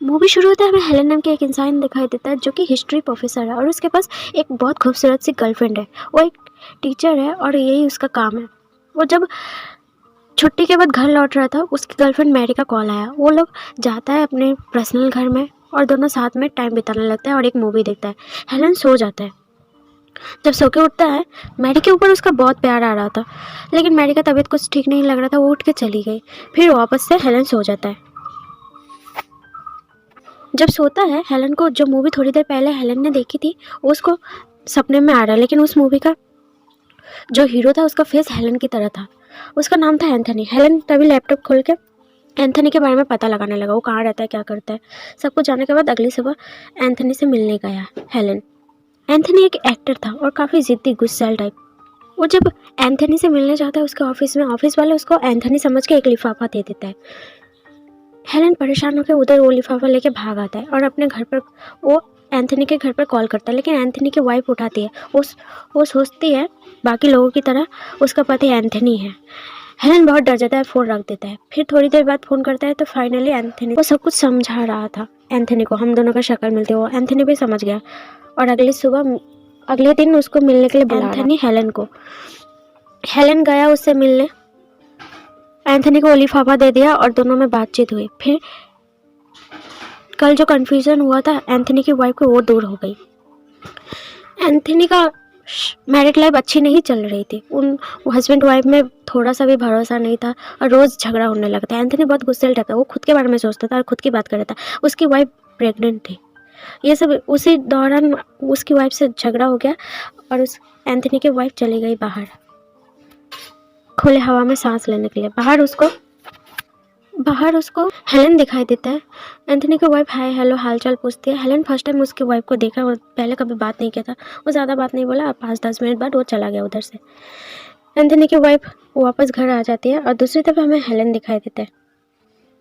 Movie शुरू होता है, हमें हेलन नाम के एक इंसान दिखाई देता है जो कि हिस्ट्री प्रोफेसर है और उसके पास एक बहुत खूबसूरत सी गर्लफ्रेंड है। वो एक टीचर है और यही उसका काम है। वो जब छुट्टी के बाद घर लौट रहा था, उसकी गर्लफ्रेंड मैरी का कॉल आया। वो लोग जाता है अपने पर्सनल घर में और दोनों साथ में टाइम बिताने लगता है और एक मूवी देखता है। हेलन सो जाता है। जब सो के उठता है, मैरी के ऊपर उसका बहुत प्यार आ रहा था, लेकिन मैरी का तबीयत कुछ ठीक नहीं लग रहा था। वो उठ के चली गई। फिर वापस से हेलन सो जाता है। जब सोता है, हेलन को जो मूवी थोड़ी देर पहले हेलन ने देखी थी उसको सपने में आ रहा है, लेकिन उस मूवी का जो हीरो था उसका फेस हेलन की तरह था। उसका नाम था एंथनी। हेलन तभी लैपटॉप खोल के एंथनी के बारे में पता लगाने लगा, वो कहाँ रहता है, क्या करता है। सब कुछ जानने के बाद अगली सुबह एंथनी से मिलने गया हेलन। एंथनी एक एक्टर था और काफ़ी ज़िद्दी गुस्सैल टाइप। वो जब एंथनी से मिलने जाता है उसके ऑफिस में, ऑफिस वाले उसको एंथनी समझ के एक लिफाफा दे देता है। हेलन परेशान होकर उधर वो लिफाफा लेके भाग आता है और अपने घर पर वो एंथनी के घर पर कॉल करता है, लेकिन एंथनी की वाइफ उठाती है। वो सोचती है बाकी लोगों की तरह उसका पति एंथनी है। हेलन बहुत डर जाता है, फ़ोन रख देता है। फिर थोड़ी देर बाद फ़ोन करता है तो फाइनली एंथनी वो सब कुछ समझा रहा था। एंथनी को हम दोनों का शक्ल मिलती हो, एंथनी भी समझ गया और अगले दिन उसको मिलने के लिए बुला एंथनी हेलन को। हेलन गया उससे मिलने, एंथनी को लिफाफा दे दिया और दोनों में बातचीत हुई। फिर कल जो कन्फ्यूज़न हुआ था एंथनी की वाइफ को, वो दूर हो गई। एंथनी का मैरिड लाइफ अच्छी नहीं चल रही थी। उन हस्बैंड वाइफ में थोड़ा सा भी भरोसा नहीं था और रोज़ झगड़ा होने लगता। एंथनी बहुत गुस्से था, वो खुद के बारे में सोचता था और खुद की बात कर रहा था। उसकी वाइफ प्रेग्नेंट थी। ये सब उसी दौरान उसकी वाइफ से झगड़ा हो गया और उस एंथनी की वाइफ चली गई बाहर खुले हवा में सांस लेने के लिए। बाहर उसको हेलन दिखाई देता है। एंथनी की वाइफ हाय हेलो हालचाल पूछती है। हेलन फर्स्ट टाइम उसकी वाइफ को देखा और पहले कभी बात नहीं किया था। वो ज़्यादा बात नहीं बोला, 5-10 मिनट बाद वो चला गया उधर से। एंथनी की वाइफ वापस घर आ जाती है और दूसरी तरफ हमें हेलन दिखाई देता है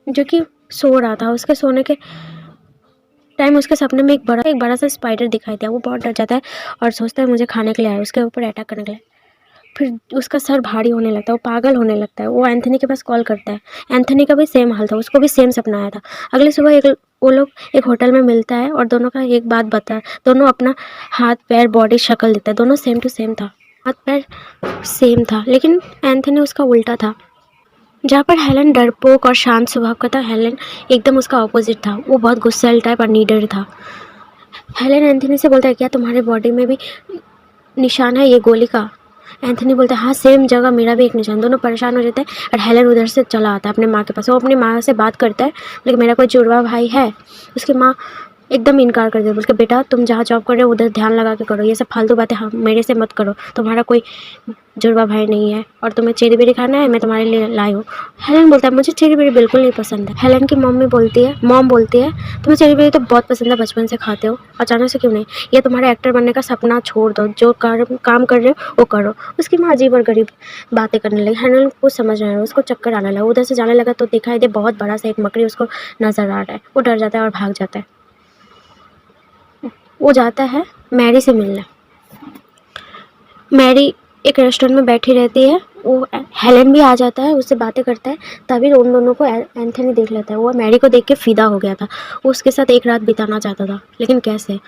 जो कि सो रहा था। उसके सोने के टाइम उसके सपने में एक बड़ा सा स्पाइडर दिखाई दिया। वो बहुत डर जाता है और सोचता है मुझे खाने के लिए आया, उसके ऊपर अटैक करने के लिए। फिर उसका सर भारी होने लगता है, वो पागल होने लगता है। वो एंथनी के पास कॉल करता है। एंथनी का भी सेम हाल था, उसको भी सेम सपना आया था। अगले सुबह वो लोग एक होटल में मिलता है और दोनों का एक बात बता, दोनों अपना हाथ पैर बॉडी शक्ल देता है, दोनों सेम टू सेम था। हाथ पैर सेम था, लेकिन एंथनी उसका उल्टा था। जहाँ पर हेलन डरपोक और शांत स्वभाव का था, हेलन एकदम उसका ऑपोजिट था। वो बहुत गुस्सैल टाइप और नीडर था। हेलन एंथनी से बोलता है क्या तुम्हारे बॉडी में भी निशान है ये गोली का? एंथनी बोलता है हाँ सेम जगह मेरा भी एक निशान। दोनों परेशान हो जाते हैं और हेलन उधर से चला आता है अपने माँ के पास। वो अपनी माँ से बात करता है, लेकिन मेरा कोई जुड़वा भाई है। उसकी माँ एकदम इनकार कर देती है। उसके बेटा तुम जहाँ जॉब कर रहे हो उधर ध्यान लगा के करो, ये सब फालतू बातें हाँ मेरे से मत करो। तुम्हारा कोई जुड़वा भाई नहीं है और तुम्हें चेरी बेरी खाना है, मैं तुम्हारे लिए लाई हूँ। हेलन बोलता है मुझे चेरी बेरी बिल्कुल नहीं पसंद है। हेलन की मॉम बोलती है तुम्हें चेरी बेरी तो बहुत पसंद है, बचपन से खाते हो, अचानक से क्यों नहीं? ये तुम्हारे एक्टर बनने का सपना छोड़ दो, जो काम कर रहे हो वो करो। उसकी माँ अजीब और गरीब बातें करने लगी। हेलन कुछ समझ नहीं रहा, उसको चक्कर आने लगा। उधर से जाने लगा तो दिखाई दे बहुत बड़ा सा एक मकड़ी उसको नजर आ रहा है। वो डर जाता है और भाग जाता है। वो जाता है मैरी से मिलने। मैरी एक रेस्टोरेंट में बैठी रहती है। वो हेलन भी आ जाता है, उससे बातें करता है। तभी उन दोनों को एंथनी देख लेता है। वो मैरी को देख के फिदा हो गया था। वो उसके साथ एक रात बिताना चाहता था, लेकिन कैसे?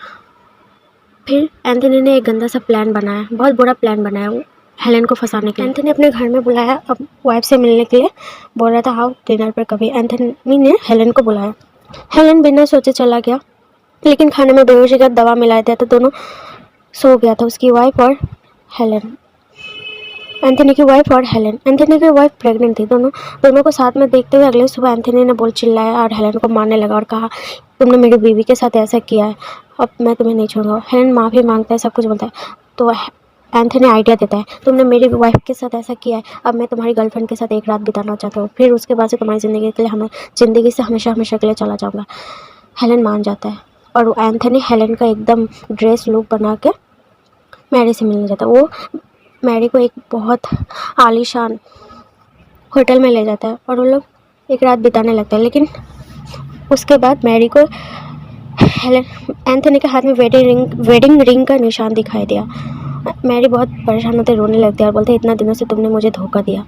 फिर एंथनी ने एक गंदा सा प्लान बनाया, बहुत बुरा प्लान बनाया वो हेलन को फंसाने के लिए। एंथनी अपने घर में बुलाया अब वाइफ से मिलने के लिए, बोल रहा था आओ डिनर पर कभी। एंथनी ने हेलन को बुलाया। हेलन बिना सोचे चला गया, लेकिन खाने में बेहोशी का दवा मिला दिया तो दोनों सो गया था, उसकी वाइफ और हेलन। एंथनी की वाइफ और हेलन। एंथनी की वाइफ प्रेग्नेंट थी। दोनों को साथ में देखते हुए अगले सुबह एंथनी ने बोल चिल्लाया और हेलन को मारने लगा और कहा तुमने मेरी बीवी के साथ ऐसा किया है, अब मैं तुम्हें नहीं छोड़ूंगा। हेलन माफ़ी मांगता है, सब कुछ बोलता है। तो एंथनी आइडिया देता है तुमने मेरी वाइफ के साथ ऐसा किया है, अब मैं तुम्हारी गर्लफ्रेंड के साथ एक रात बिताना चाहता हूँ, फिर उसके बाद से तुम्हारी ज़िंदगी से हमेशा के लिए चला जाऊँगा। हेलन मान जाता है और एंथनी हेलन का एकदम ड्रेस लुक बना के मैरी से मिलने जाता है। वो मैरी को एक बहुत आलीशान होटल में ले जाता है और वो लोग एक रात बिताने लगता है। लेकिन उसके बाद मैरी को एंथनी के हाथ में वेडिंग रिंग का निशान दिखाई दिया। मैरी बहुत परेशान होते रोने लगती है और बोलते इतना दिनों से तुमने मुझे धोखा दिया।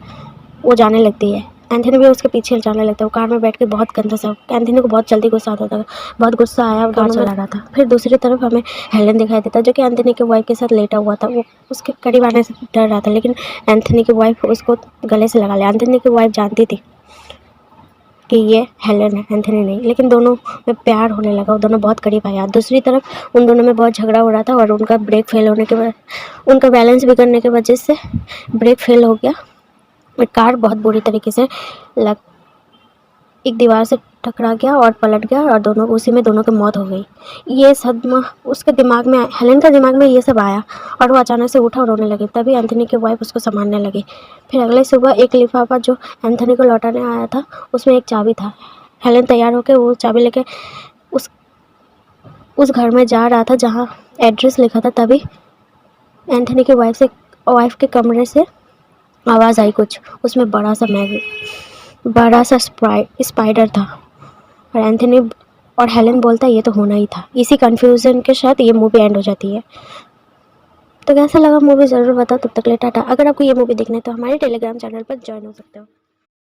वो जाने लगती है। एंथनी भी उसके पीछे जाने लगता है। वो कार में बैठ के बहुत गंदा सा, एंथनी को बहुत जल्दी गुस्सा आता था, बहुत गुस्सा आया, वो कार चला रहा था। फिर दूसरी तरफ हमें हेलन दिखाई देता जो कि एंथनी की वाइफ के साथ लेटा हुआ था। वो उसके करीब आने से डर रहा था, लेकिन एंथनी की वाइफ उसको गले से लगा लिया। एंथनी की वाइफ जानती थी कि ये हेलन है, एंथनी नहीं, लेकिन दोनों में प्यार होने लगा। वो दोनों बहुत करीब आया। दूसरी तरफ उन दोनों में बहुत झगड़ा हो रहा था और उनका ब्रेक फेल होने के बाद, उनका बैलेंस बिगड़ने की वजह से ब्रेक फेल हो गया और कार बहुत बुरी तरीके से एक दीवार से टकरा गया और पलट गया और दोनों की मौत हो गई। ये सदमा उसके दिमाग में, हेलन का दिमाग में ये सब आया और वो अचानक से उठा और रोने लगी। तभी एंथनी की वाइफ उसको संभालने लगी। फिर अगले सुबह एक लिफाफा जो एंथनी को लौटाने आया था उसमें एक चाबी था। हेलन तैयार होकर वो चाबी लेके उस घर में जा रहा था जहाँ एड्रेस लिखा था। तभी एंथनी की वाइफ के कमरे से आवाज़ आई कुछ। उसमें बड़ा सा स्पाइडर था और एंथनी और हेलन बोलता ये तो होना ही था। इसी कंफ्यूजन के साथ ये मूवी एंड हो जाती है। तो कैसा लगा मूवी ज़रूर बताओ। तब तक ले टाटा। अगर आपको ये मूवी देखना है तो हमारे टेलीग्राम चैनल पर ज्वाइन हो सकते हो।